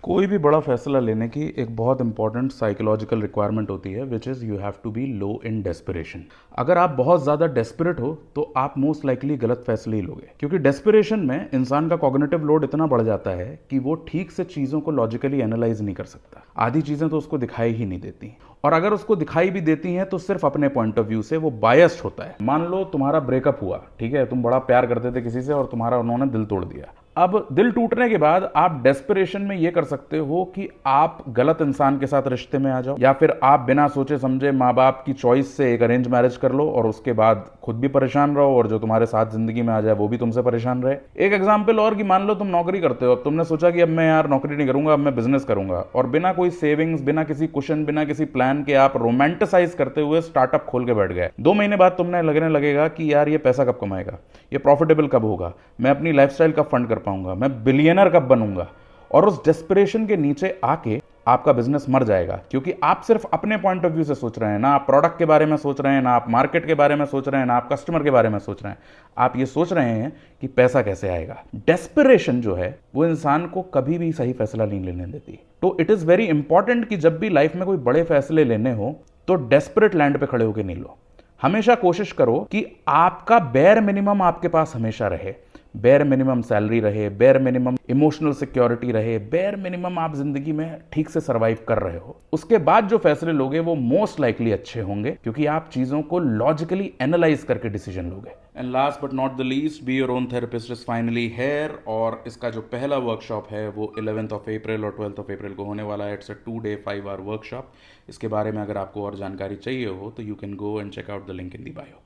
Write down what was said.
कोई भी बड़ा फैसला लेने की एक बहुत इंपॉर्टेंट साइकोलॉजिकल रिक्वायरमेंट होती है which is you have to be low in desperation. अगर आप बहुत ज़्यादा डेस्परेट हो तो आप मोस्ट लाइकली गलत फैसले ही लोगे, क्योंकि डेस्पिरेशन में इंसान का कॉग्निटिव लोड इतना बढ़ जाता है कि वो ठीक से चीज़ों को लॉजिकली एनालाइज नहीं कर सकता। आधी चीज़ें तो उसको दिखाई ही नहीं देती, और अगर उसको दिखाई भी देती हैं तो सिर्फ अपने पॉइंट ऑफ व्यू से। वो बायस्ड होता है। मान लो तुम्हारा ब्रेकअप हुआ, ठीक है, तुम बड़ा प्यार करते थे किसी से और तुम्हारा उन्होंने दिल तोड़ दिया। अब दिल टूटने के बाद आप डेस्पिरेशन में ये कर सकते हो कि आप गलत इंसान के साथ रिश्ते में आ जाओ, या फिर आप बिना सोचे समझे माँ बाप की चॉइस से एक अरेंज मैरिज कर लो और उसके बाद खुद भी परेशान रहो और जो तुम्हारे साथ जिंदगी में आ जाए वो भी तुमसे परेशान रहे। एक एग्जाम्पल और कि मान लो तुम नौकरी करते हो, अब तुमने सोचा कि अब मैं यार नौकरी नहीं करूंगा, अब मैं बिजनेस करूंगा, और बिना कोई सेविंग्स, बिना किसी कुशन, बिना किसी प्लान के आप रोमांटिसाइज करते हुए स्टार्टअप खोल के बैठ गए। 2 महीने बाद तुमने लगने लगेगा कि यार ये पैसा कब कमाएगा, ये प्रॉफिटेबल कब होगा, मैं अपनी लाइफस्टाइल कब फंड कर पाऊंगा, मैं बिलियनर कब बनूंगा। और उस डेस्पिरेशन के नीचे आके आपका बिजनेस मर जाएगा, क्योंकि आप सिर्फ अपने पॉइंट ऑफ व्यू से सोच रहे हैं। ना आप प्रोडक्ट के बारे में सोच रहे हैं, ना आप मार्केट के बारे में सोच रहे हैं, ना आप कस्टमर के बारे में सोच रहे हैं। आप ये सोच रहे हैं कि पैसा कैसे आएगा। डेस्पिरेशन जो है वो इंसान को कभी भी सही फैसला नहीं लेने देती। तो इट इज वेरी इंपॉर्टेंट कि जब भी लाइफ में कोई बड़े फैसले लेने हो तो डेस्परेट लैंड पे खड़े होकर नहीं लो। हमेशा कोशिश करो कि आपका बेयर मिनिमम आपके पास हमेशा रहे। बेयर मिनिमम सैलरी रहे, बेयर मिनिमम इमोशनल सिक्योरिटी रहे, बेयर मिनिमम आप जिंदगी में ठीक से सरवाइव कर रहे हो। उसके बाद जो फैसले लोगे वो मोस्ट लाइकली अच्छे होंगे, क्योंकि आप चीजों को लॉजिकली एनालाइज करके डिसीजन लोगे। And last but not the least, be your own therapist is finally here. और इसका जो पहला वर्कशॉप है वो 11th ऑफ अप्रैल और 12th ऑफ अप्रैल को होने वाला है। It's a 2-day 5 hour workshop. इसके बारे में अगर आपको और जानकारी चाहिए हो तो you can go and check out the link in the bio.